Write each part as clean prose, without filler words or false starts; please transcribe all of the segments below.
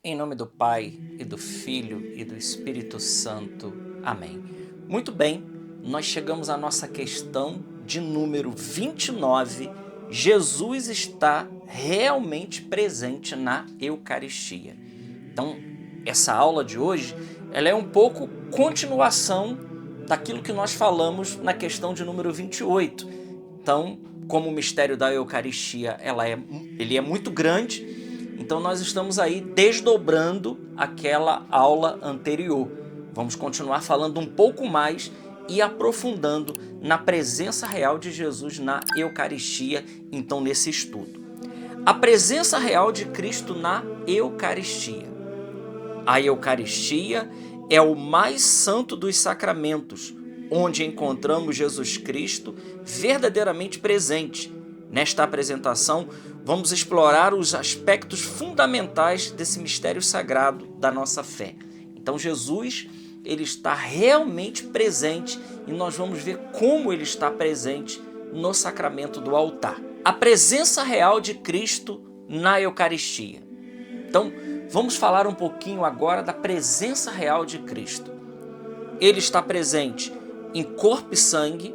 Em nome do Pai, e do Filho, e do Espírito Santo. Amém. Muito bem, nós chegamos à nossa questão de número 29. Jesus está realmente presente na Eucaristia. Então, essa aula de hoje, ela é um pouco continuação daquilo que nós falamos na questão de número 28. Então, como o mistério da Eucaristia, ele é muito grande, então nós estamos aí desdobrando aquela aula anterior. Vamos continuar falando um pouco mais e aprofundando na presença real de Jesus na Eucaristia, então nesse estudo. A presença real de Cristo na Eucaristia. A Eucaristia é o mais santo dos sacramentos, onde encontramos Jesus Cristo verdadeiramente presente. Nesta apresentação, vamos explorar os aspectos fundamentais desse mistério sagrado da nossa fé. Então, Jesus, ele está realmente presente e nós vamos ver como ele está presente no sacramento do altar. A presença real de Cristo na Eucaristia. Então, vamos falar um pouquinho agora da presença real de Cristo. Ele está presente em corpo e sangue.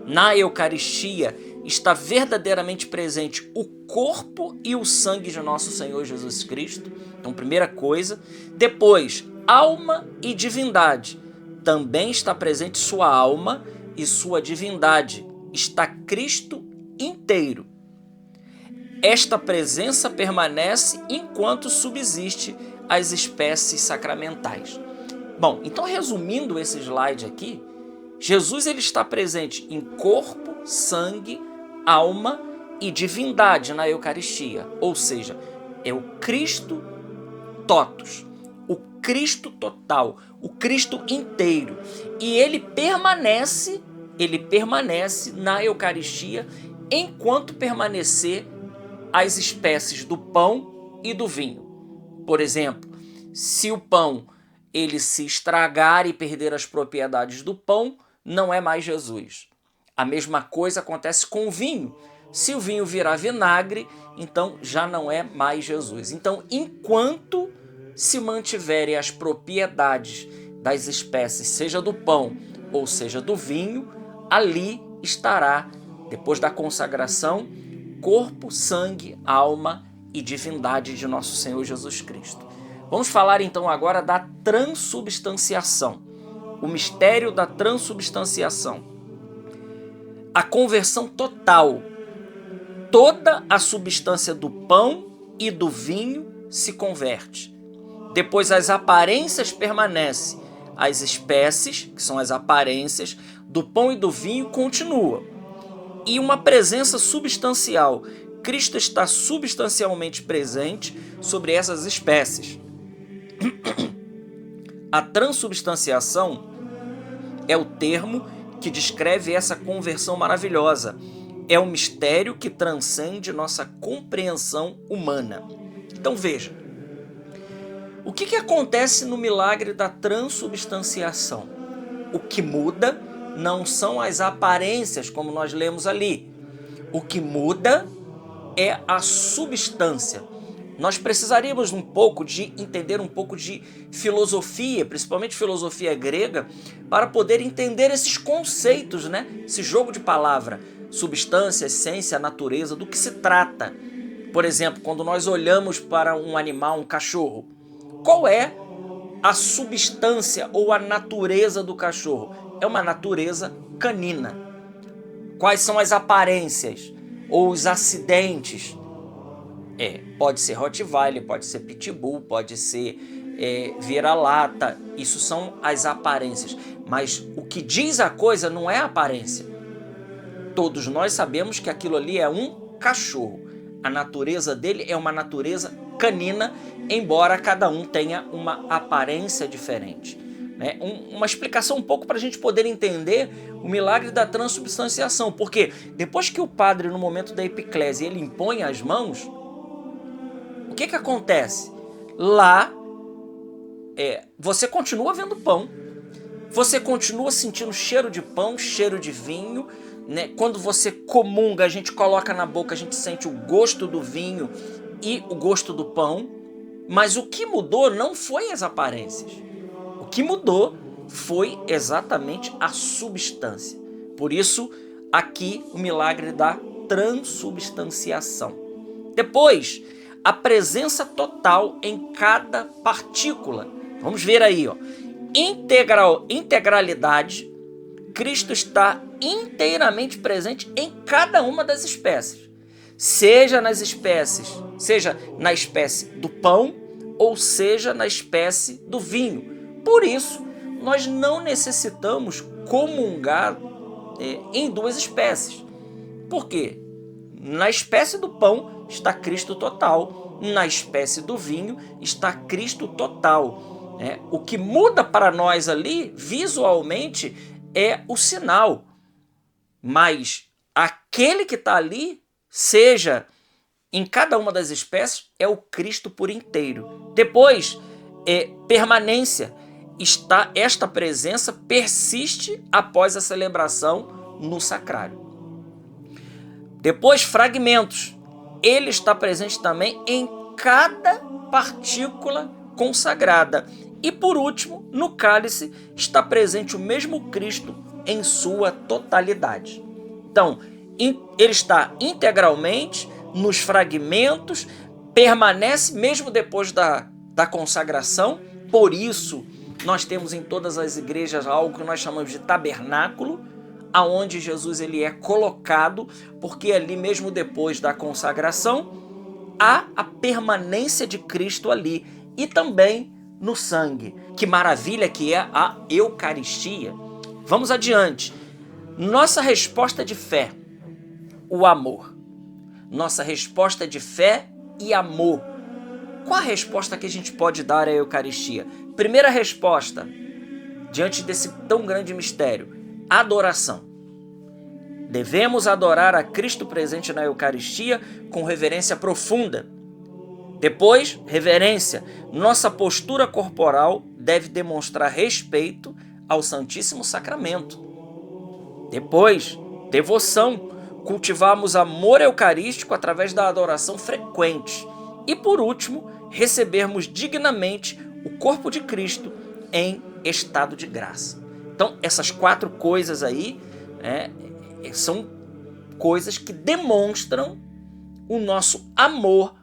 Na Eucaristia está verdadeiramente presente o corpo e o sangue de nosso Senhor Jesus Cristo. Então, primeira coisa. Depois, alma e divindade. Também está presente sua alma e sua divindade. Está Cristo inteiro. Esta presença permanece enquanto subsiste as espécies sacramentais. Bom, então resumindo esse slide aqui, Jesus ele está presente em corpo, sangue, alma e divindade na Eucaristia, ou seja, é o Cristo totus, o Cristo total, o Cristo inteiro. E ele permanece na Eucaristia enquanto permanecer as espécies do pão e do vinho. Por exemplo, se o pão ele se estragar e perder as propriedades do pão, não é mais Jesus. A mesma coisa acontece com o vinho. Se o vinho virar vinagre, então já não é mais Jesus. Então, enquanto se mantiverem as propriedades das espécies, seja do pão ou seja do vinho, ali estará, depois da consagração, corpo, sangue, alma e divindade de nosso Senhor Jesus Cristo. Vamos falar então agora da transubstanciação, o mistério da transubstanciação. A conversão total. Toda a substância do pão e do vinho se converte. Depois as aparências permanecem. As espécies, que são as aparências, do pão e do vinho continuam. E uma presença substancial. Cristo está substancialmente presente sobre essas espécies. A transubstanciação é o termo que descreve essa conversão maravilhosa. É um mistério que transcende nossa compreensão humana. Então veja, o que acontece no milagre da transubstanciação? O que muda não são as aparências, como nós lemos ali. O que muda é a substância. Nós precisaríamos entender um pouco de filosofia, principalmente filosofia grega, para poder entender esses conceitos, né? Esse jogo de palavra, substância, essência, natureza, do que se trata. Por exemplo, quando nós olhamos para um animal, um cachorro, qual é a substância ou a natureza do cachorro? É uma natureza canina. Quais são as aparências ou os acidentes? Pode ser Rottweiler, pode ser Pitbull, pode ser vira-lata. Isso são as aparências. Mas o que diz a coisa não é a aparência. Todos nós sabemos que aquilo ali é um cachorro. A natureza dele é uma natureza canina, embora cada um tenha uma aparência diferente. Né? Uma explicação um pouco para a gente poder entender o milagre da transubstanciação. Porque depois que o padre, no momento da epiclese, ele impõe as mãos, o que acontece? Lá, você continua vendo pão, você continua sentindo cheiro de pão, cheiro de vinho, né? Quando você comunga, a gente coloca na boca, a gente sente o gosto do vinho e o gosto do pão, Mas o que mudou não foi as aparências. O que mudou foi exatamente a substância. Por isso, aqui o milagre da transubstanciação. Depois, a presença total em cada partícula. Vamos ver aí, ó. Integralidade. Cristo está inteiramente presente em cada uma das espécies. Seja na espécie do pão, ou seja na espécie do vinho. Por isso, nós não necessitamos comungar em duas espécies. Por quê? Na espécie do pão está Cristo total, na espécie do vinho está Cristo total. O que muda para nós ali, visualmente, é o sinal. Mas aquele que está ali, seja em cada uma das espécies, é o Cristo por inteiro. Depois, permanência. Esta presença persiste após a celebração no sacrário. Depois, fragmentos. Ele está presente também em cada partícula consagrada. E por último, no cálice, está presente o mesmo Cristo em sua totalidade. Então, ele está integralmente nos fragmentos, permanece mesmo depois da consagração. Por isso, nós temos em todas as igrejas algo que nós chamamos de tabernáculo, aonde Jesus ele é colocado, porque ali mesmo depois da consagração há a permanência de Cristo ali, e também no sangue. Que maravilha que é a Eucaristia! Vamos adiante. Nossa resposta de fé, o amor. Nossa resposta de fé e amor. Qual a resposta que a gente pode dar à Eucaristia? Primeira resposta, diante desse tão grande mistério: adoração. Devemos adorar a Cristo presente na Eucaristia com reverência profunda. Depois, reverência. Nossa postura corporal deve demonstrar respeito ao Santíssimo Sacramento. Depois, devoção. Cultivamos amor eucarístico através da adoração frequente. E por último, recebermos dignamente o corpo de Cristo em estado de graça. Então, essas 4 coisas aí são coisas que demonstram o nosso amor,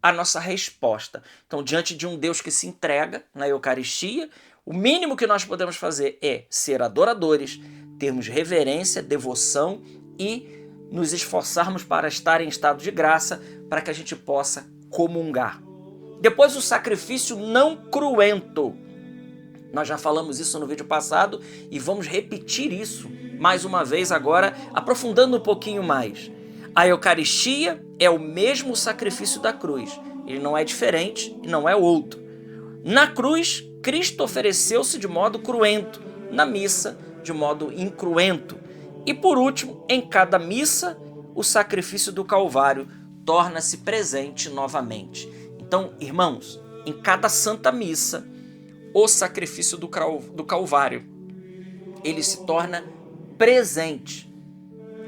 a nossa resposta. Então, diante de um Deus que se entrega na Eucaristia, o mínimo que nós podemos fazer é ser adoradores, termos reverência, devoção e nos esforçarmos para estar em estado de graça, para que a gente possa comungar. Depois, o sacrifício não cruento. Nós já falamos isso no vídeo passado e vamos repetir isso mais uma vez agora, aprofundando um pouquinho mais. A Eucaristia é o mesmo sacrifício da cruz. Ele não é diferente e não é outro. Na cruz, Cristo ofereceu-se de modo cruento, na missa, de modo incruento. E por último, em cada missa, o sacrifício do Calvário torna-se presente novamente. Então, irmãos, em cada Santa Missa, o sacrifício do Calvário, ele se torna presente.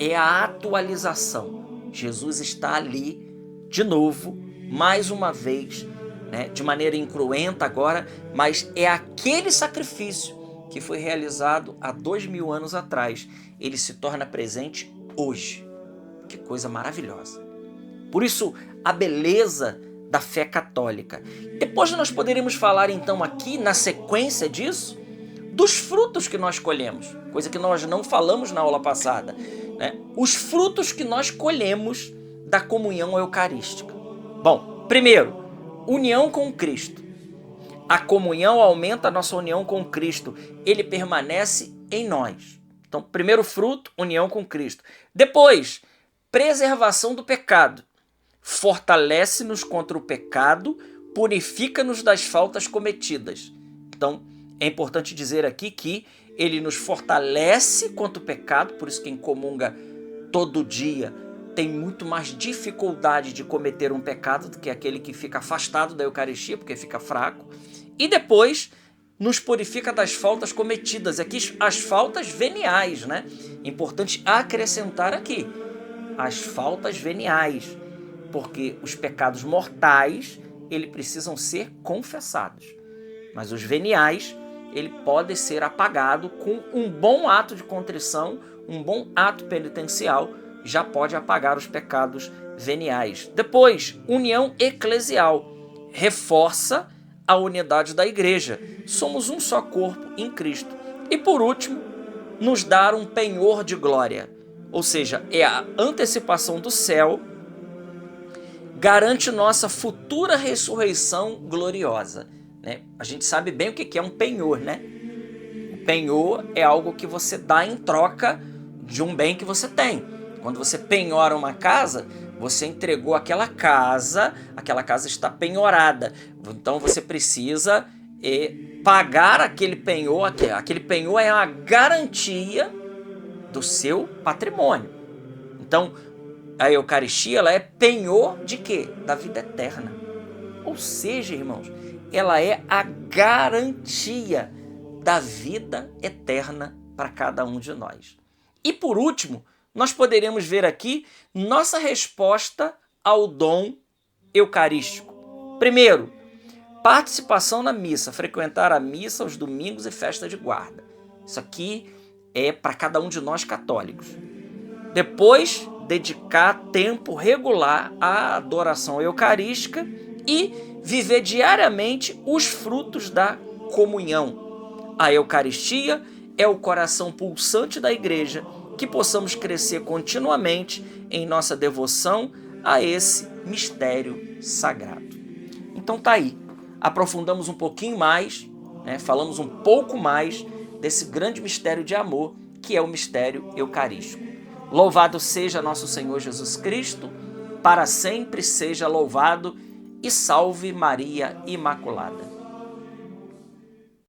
É a atualização. Jesus está ali, de novo, mais uma vez, de maneira incruenta agora, mas é aquele sacrifício que foi realizado há 2000 anos atrás. Ele se torna presente hoje. Que coisa maravilhosa. Por isso, a beleza da fé católica. Depois nós poderíamos falar então aqui, na sequência disso, dos frutos que nós colhemos, coisa que nós não falamos na aula passada, Os frutos que nós colhemos da comunhão eucarística. Bom, primeiro, união com Cristo. A comunhão aumenta a nossa união com Cristo. Ele permanece em nós. Então, primeiro fruto, união com Cristo. Depois, preservação do pecado. Fortalece-nos contra o pecado, purifica-nos das faltas cometidas. Então, é importante dizer aqui que ele nos fortalece contra o pecado, por isso quem comunga todo dia tem muito mais dificuldade de cometer um pecado do que aquele que fica afastado da Eucaristia, porque fica fraco. E depois nos purifica das faltas cometidas. Aqui as faltas veniais, Importante acrescentar aqui as faltas veniais, porque os pecados mortais, eles precisam ser confessados. Mas os veniais, ele pode ser apagado com um bom ato de contrição, um bom ato penitencial, já pode apagar os pecados veniais. Depois, união eclesial, reforça a unidade da igreja. Somos um só corpo em Cristo. E por último, nos dar um penhor de glória, ou seja, é a antecipação do céu, garante nossa futura ressurreição gloriosa. Né? A gente sabe bem o que é um penhor, né? O penhor é algo que você dá em troca de um bem que você tem. Quando você penhora uma casa, você entregou aquela casa está penhorada. Então você precisa pagar aquele penhor. Aquele penhor é a garantia do seu patrimônio. Então, a Eucaristia, ela é penhor de quê? Da vida eterna. Ou seja, irmãos, ela é a garantia da vida eterna para cada um de nós. E por último, nós poderíamos ver aqui nossa resposta ao dom eucarístico. Primeiro, participação na missa, frequentar a missa aos domingos e festa de guarda. Isso aqui é para cada um de nós católicos. Depois, dedicar tempo regular à adoração eucarística e viver diariamente os frutos da comunhão. A Eucaristia é o coração pulsante da igreja, que possamos crescer continuamente em nossa devoção a esse mistério sagrado. Então tá aí, aprofundamos um pouquinho mais, né? Falamos um pouco mais desse grande mistério de amor, que é o mistério eucarístico. Louvado seja nosso Senhor Jesus Cristo, para sempre seja louvado, e salve Maria Imaculada.